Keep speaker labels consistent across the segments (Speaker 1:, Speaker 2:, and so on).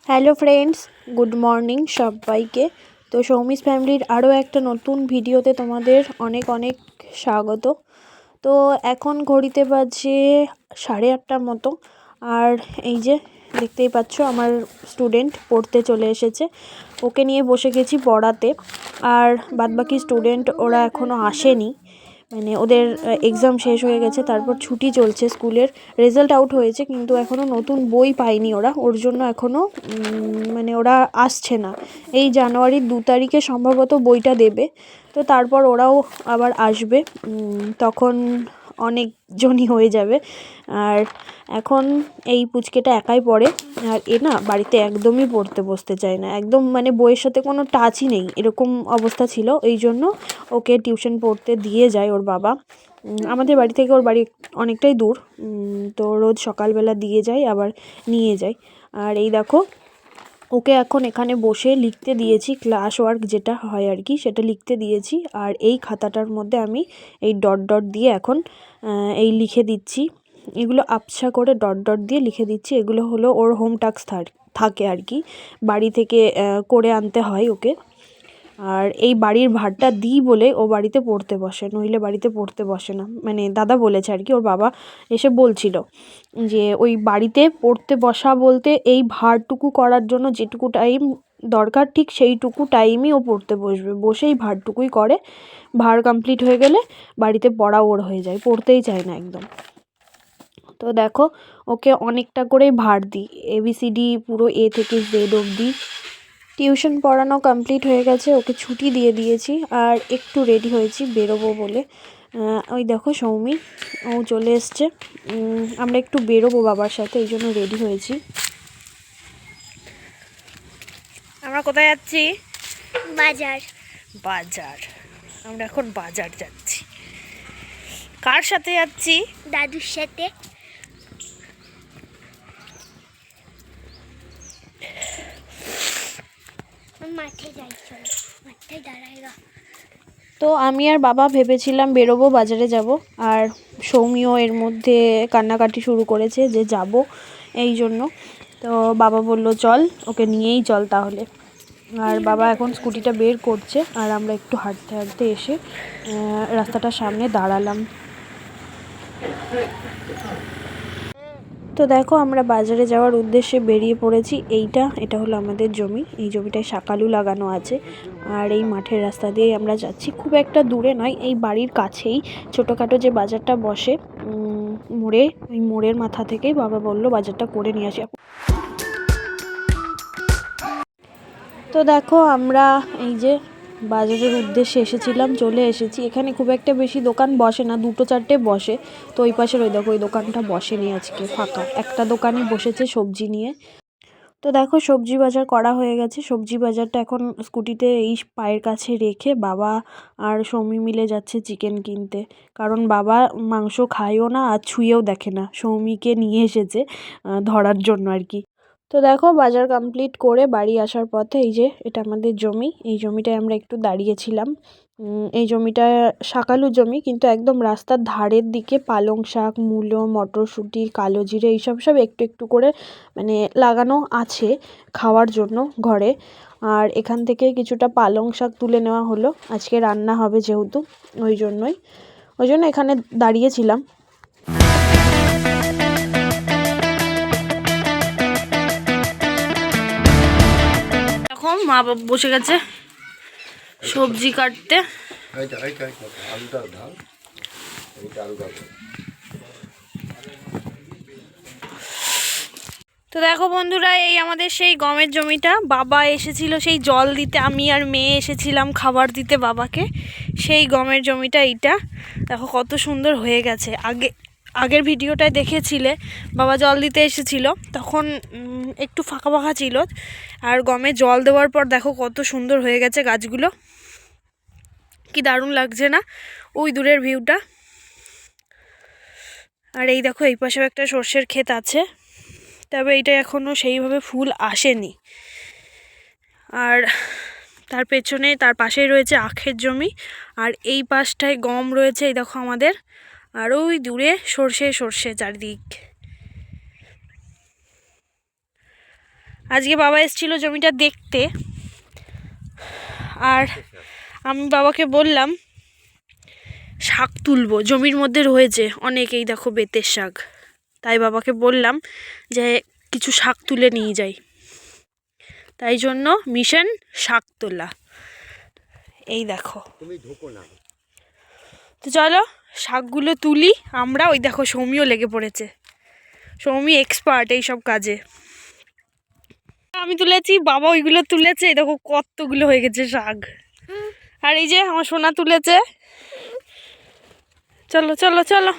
Speaker 1: Hello friends, good morning সবাইকে। তো সৌমিস ফ্যামিলির আরও একটা নতুন ভিডিওতে তোমাদের অনেক অনেক স্বাগত। তো এখন ঘড়িতে বাজে 8:30 মতো। আর এই যে দেখতেই পাচ্ছ আমার স্টুডেন্ট পড়তে চলে এসেছে, ওকে নিয়ে বসে গেছি পড়াতে। আর বাদবাকি স্টুডেন্ট ওরা এখনও আসেনি, মানে ওদের এক্সাম শেষ হয়ে গেছে, তারপর ছুটি চলছে স্কুলের। রেজাল্ট আউট হয়েছে কিন্তু এখনও নতুন বই পায়নি ওরা, ওর জন্য এখনও মানে ওরা আসছে না। এই জানুয়ারির 2 তারিখে সম্ভবত বইটা দেবে, তো তারপর ওরাও আবার আসবে, তখন অনেকজনই হয়ে যাবে। আর এখন এই পুচকেটা একাই পড়ে, আর এ না বাড়িতে একদমই পড়তে বসতে চায় না, একদম মানে বইয়ের সাথে কোনো টাচই নেই, এরকম অবস্থা ছিল। এই জন্য ওকে টিউশন পড়তে দিয়ে যায় ওর বাবা। আমাদের বাড়ি থেকে ওর বাড়ি অনেকটাই দূর, তো রোজ সকালবেলা দিয়ে যায় আবার নিয়ে যায়। আর এই দেখো ওকে এখন এখানে বসে লিখতে দিয়েছি, ক্লাস ওয়ার্ক যেটা হয় আর কি, সেটা লিখতে দিয়েছি। আর এই খাতাটার মধ্যে আমি এই ডট ডট দিয়ে এখন এই লিখে দিচ্ছি, এগুলো আবছা করে ডট ডট দিয়ে লিখে দিচ্ছি। এগুলো হলো ওর হোম টাস্ক থাকে আর কি, বাড়ি থেকে করে আনতে হয় ওকে। আর এই বাড়ির ভাড়টা দিই বলে ও বাড়িতে পড়তে বসে, নইলে বাড়িতে পড়তে বসে না। মানে দাদা বলেছে আর কি, ওর বাবা এসে বলছিল যে ওই বাড়িতে পড়তে বসা বলতে এই ভাড়টুকু করার জন্য যেটুকু টাইম দরকার ঠিক সেইটুকু টাইমই ও পড়তে বসবে, বসেই ভাড়টুকুই করে। ভাড় কমপ্লিট হয়ে গেলে বাড়িতে পড়া ওর হয়ে যায়, পড়তেই চায় না একদম। তো দেখো ওকে অনেকটা করেই ভাড় দিই, ABCD পুরো A থেকে Z অবধি। টিউশন পড়ানো কমপ্লিট হয়ে গেছে, ওকে ছুটি দিয়ে দিয়েছি। আর একটু রেডি হয়েছি বেরোবো বলে। ওই দেখো সৌমি ও চলে এসছে, আমরা একটু বেরোবো বাবার সাথে, এই জন্য রেডি হয়েছি। আমরা কোথায় যাচ্ছি?
Speaker 2: বাজার।
Speaker 1: বাজার। আমরা এখন বাজার যাচ্ছি। কার সাথে যাচ্ছি?
Speaker 2: দাদুর সাথে। মাঠে যাই, চলো মাঠে দাঁড়াইগা।
Speaker 1: তো আমি আর বাবা ভেবেছিলাম বেরোবো, বাজারে যাব। আর সৌমিও এর মধ্যে কান্নাকাটি শুরু করেছে যে যাব, এই জন্য। তো বাবা বলল চল, ওকে নিয়েই চল তাহলে। আর বাবা এখন স্কুটিটা বের করছে, আর আমরা একটু হাঁটতে হাঁটতে এসে রাস্তাটার সামনে দাঁড়ালাম। তো দেখো আমরা বাজারে যাওয়ার উদ্দেশ্যে বেরিয়ে পড়েছি। এটা হলো আমাদের জমি, এই জমিটায় শাকালু লাগানো আছে। আর এই মাঠের রাস্তা দিয়েই আমরা যাচ্ছি, খুব একটা দূরে নয়, এই বাড়ির কাছেই ছোটোখাটো যে বাজারটা বসে মোড়ে, ওই মোড়ের মাথা থেকেই বাবা বলল বাজারটা করে নিয়ে আসি। তো দেখো আমরা এই যে বাজারের উদ্দেশ্যে এসেছিলাম, চলে এসেছি। এখানে খুব একটা বেশি দোকান বসে না, 2-4টে বসে। তো ওই পাশের ওই দেখো ওই দোকানটা বসেনি আজকে, ফাঁকা। একটা দোকানই বসেছে সবজি নিয়ে। তো দেখো সবজি বাজার করা হয়ে গেছে, সবজি বাজারটা এখন স্কুটিতে এই পায়ের কাছে রেখে বাবা আর সৌমি মিলে যাচ্ছে চিকেন কিনতে। কারণ বাবা মাংস খায়ও না আর ছুঁয়েও দেখে না, সৌমিকে নিয়ে এসেছে ধরার জন্য আর কি। তো দেখো বাজার কমপ্লিট করে বাড়ি আসার পথে এই যে এটা আমাদের জমি, এই জমিটায় আমরা একটু দাঁড়িয়েছিলাম। এই জমিটা শাকালু জমি, কিন্তু একদম রাস্তার ধারের দিকে পালং শাক, মূলো, মটরশুঁটি, কালো জিরে এইসব সব একটু একটু করে মানে লাগানো আছে খাওয়ার জন্য ঘরে। আর এখান থেকে কিছুটা পালং শাক তুলে নেওয়া হলো, আজকে রান্না হবে যেহেতু, ওই জন্য এখানে দাঁড়িয়েছিলাম। এখন মা বাবা বসে গেছে সবজি কাটতে। তো দেখো বন্ধুরা, এই আমাদের সেই গমের জমিটা, বাবা এসেছিল সেই জল দিতে, আমি আর মেয়ে এসেছিলাম খাবার দিতে বাবাকে। সেই গমের জমিটা এইটা, দেখো কত সুন্দর হয়ে গেছে। আগের ভিডিওটায় দেখেছিলে বাবা জল দিতে এসেছিল, তখন একটু ফাঁকা ফাঁকা ছিল। আর গমে জল দেওয়ার পর দেখো কত সুন্দর হয়ে গেছে গাছগুলো, কি দারুণ লাগছে না ওই দূরের ভিউটা। আর এই দেখো এই পাশেও একটা সর্ষের ক্ষেত আছে, তবে এটা এখনও সেইভাবে ফুল আসেনি। আর তার পেছনে তার পাশেই রয়েছে আখের জমি, আর এই পাশটায় গম রয়েছে, এই দেখো আমাদের। আর ওই দূরে সর্ষে চারিদিক। আজকে বাবা এসেছিল জমিটা দেখতে, আর আমি বাবাকে বললাম শাক তুলবো, জমির মধ্যে রয়েছে অনেকেই, দেখো বেতের শাক। তাই বাবাকে বললাম যে কিছু শাক তুলে নিয়ে যাই, তাই জন্য মিশন শাক তোলা। এই দেখো, তো চলো শাকগুলো তুলি আমরা। ওই দেখো সৌমিও লেগে পড়েছে, সৌমি এক্সপার্ট এইসব কাজে। আমি তুলেছি, বাবা ওইগুলো তুলেছে, দেখো কতগুলো হয়ে গেছে শাক। আর এই যে আমার সোনা তুলেছে। চলো চলো চলো।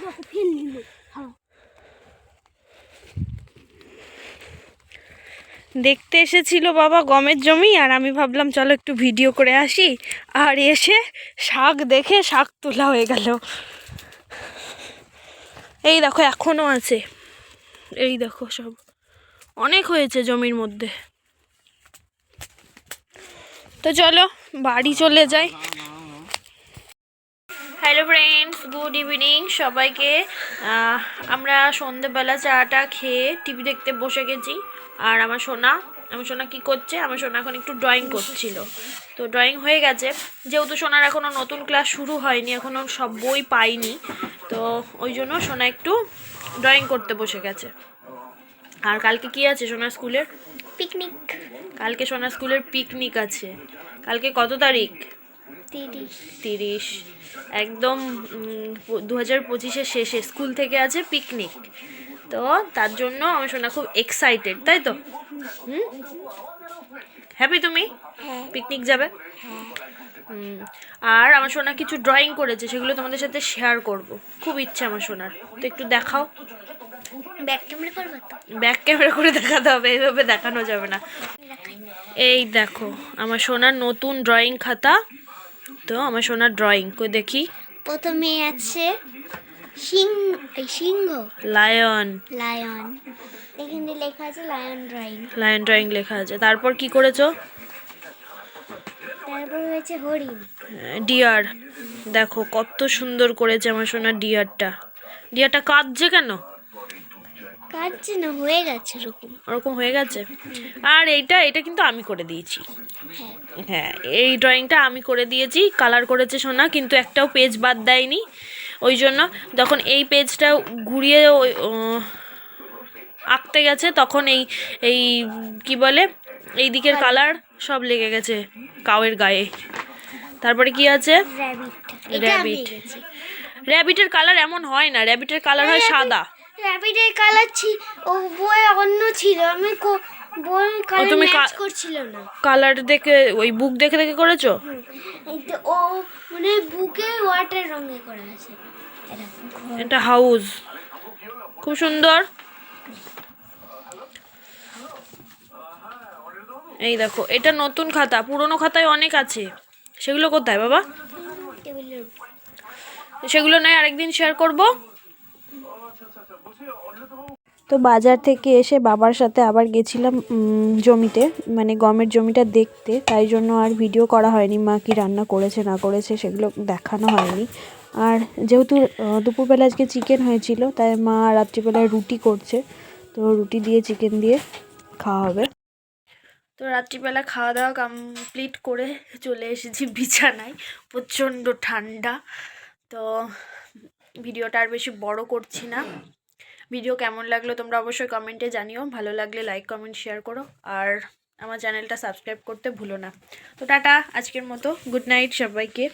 Speaker 1: দেখতে এসেছিল বাবা গমের জমি, আর আমি ভাবলাম চলো একটু ভিডিও করে আসি, আর এসে শাক দেখে শাক তোলা হয়ে গেল। এই দেখো এখনো আছে, এই দেখো সব অনেক হয়েছে জমির মধ্যে। তো চলো বাড়ি চলে যাই। হ্যালো ফ্রেন্ডস, গুড ইভিনিং সবাইকে। আমরা সন্ধ্যেবেলা চাটা খেয়ে টিভি দেখতে বসে গেছি। আর আমার সোনা কি করছে? আমার সোনা এখন একটু ড্রয়িং করছিল। তো ড্রয়িং হয়ে গেছে, যেহেতু সোনার এখনও নতুন ক্লাস শুরু হয়নি, এখনও সব বই পাইনি, তো ওই জন্য সোনা একটু ড্রয়িং করতে বসে গেছে। আর কালকে কি আছে সোনার স্কুলের?
Speaker 2: পিকনিক।
Speaker 1: কালকে সোনার স্কুলের পিকনিক আছে। কালকে কত তারিখ?
Speaker 2: 30।
Speaker 1: একদম 2025-এর শেষে স্কুল থেকে আছে পিকনিক। তো তার জন্য আমার সোনা খুব এক্সাইটেড, তাই তো? হ্যাপি তুমি? পিকনিক যাবে? আর আমার সোনা কিছু ড্রয়িং করেছে, সেগুলো তোমাদের সাথে শেয়ার করব। খুব ইচ্ছা আমার সোনার, তো একটু দেখাও।
Speaker 2: ব্যাক ক্যামেরা করবো তো?
Speaker 1: ব্যাক ক্যামেরা করে দেখাতে হবে, এইভাবে দেখানো যাবে না। এই দেখো আমার সোনার নতুন ড্রয়িং খাতা। তো আমার সোনার ড্রয়িং কই দেখি।
Speaker 2: প্রথমে আছে সিংহ,
Speaker 1: লায়ন।
Speaker 2: এখানে লেখা আছে
Speaker 1: লায়ন ড্রয়িং লেখা আছে। তারপর কি করেছো?
Speaker 2: তারপর হয়েছে হরিণ।
Speaker 1: ডিয়ার। দেখো কত সুন্দর করেছে আমার সোনার ডিয়ারটা কাঁদছে কেন?
Speaker 2: কাটছে না, হয়ে গেছে
Speaker 1: ওরকম হয়ে গেছে। আর এটা কিন্তু আমি করে দিয়েছি। হ্যাঁ, এই ড্রয়িংটা আমি করে দিয়েছি, কালার করেছে সোনা, কিন্তু একটাও পেজ বাদ দেয়নি। ওই জন্য যখন এই পেজটা ঘুরিয়ে আঁকতে গেছে, তখন এই কি বলে, এই দিকের কালার সব লেগে গেছে কাউয়ের গায়ে। তারপরে কি আছে? র্যাবিট। র্যাবিটের কালার এমন হয় না, র্যাবিটের কালার হয় সাদা।
Speaker 2: র্যাবিটের কালার ও বইয়ে অন্য ছিল, আমি বই কালার ম্যাচ করছিল না।
Speaker 1: কালার দেখে, ওই বুক দেখে দেখে করেছো?
Speaker 2: এই তো ও মানে বুকে ওয়াটার রঙে করা আছে।
Speaker 1: এটা হাউস, খুব সুন্দর। এই দেখো এটা নতুন খাতা, পুরনো খাতায় অনেক আছে। সেগুলো কোথায় বাবা? সেগুলো নয় আরেকদিন শেয়ার করব। তো বাজার থেকে এসে বাবার সাথে আবার গেছিলাম জমিতে, মানে গমের জমিটা দেখতে। তাই জন্য আর ভিডিও করা হয়নি, মা কি রান্না করেছে না করেছে সেগুলো দেখানো হয়নি। আর যেহেতু দুপুরবেলা আজকে চিকেন হয়েছিল, তাই মা রাত্রিবেলায় রুটি করছে, তো রুটি দিয়ে চিকেন দিয়ে খাওয়া হবে। তো রাত্রিবেলা খাওয়া দাওয়া কমপ্লিট করে চলে এসেছি বিছানায়, প্রচণ্ড ঠান্ডা। তো ভিডিওটা আর বেশি বড় করছি না। ভিডিও কেমন লাগলো তোমরা অবশ্যই কমেন্টে জানিও, ভালো লাগলে লাইক কমেন্ট শেয়ার করো, আর আমার চ্যানেলটা সাবস্ক্রাইব করতে ভুলো না। তো টাটা, আজকের মতো গুড নাইট সবাইকে।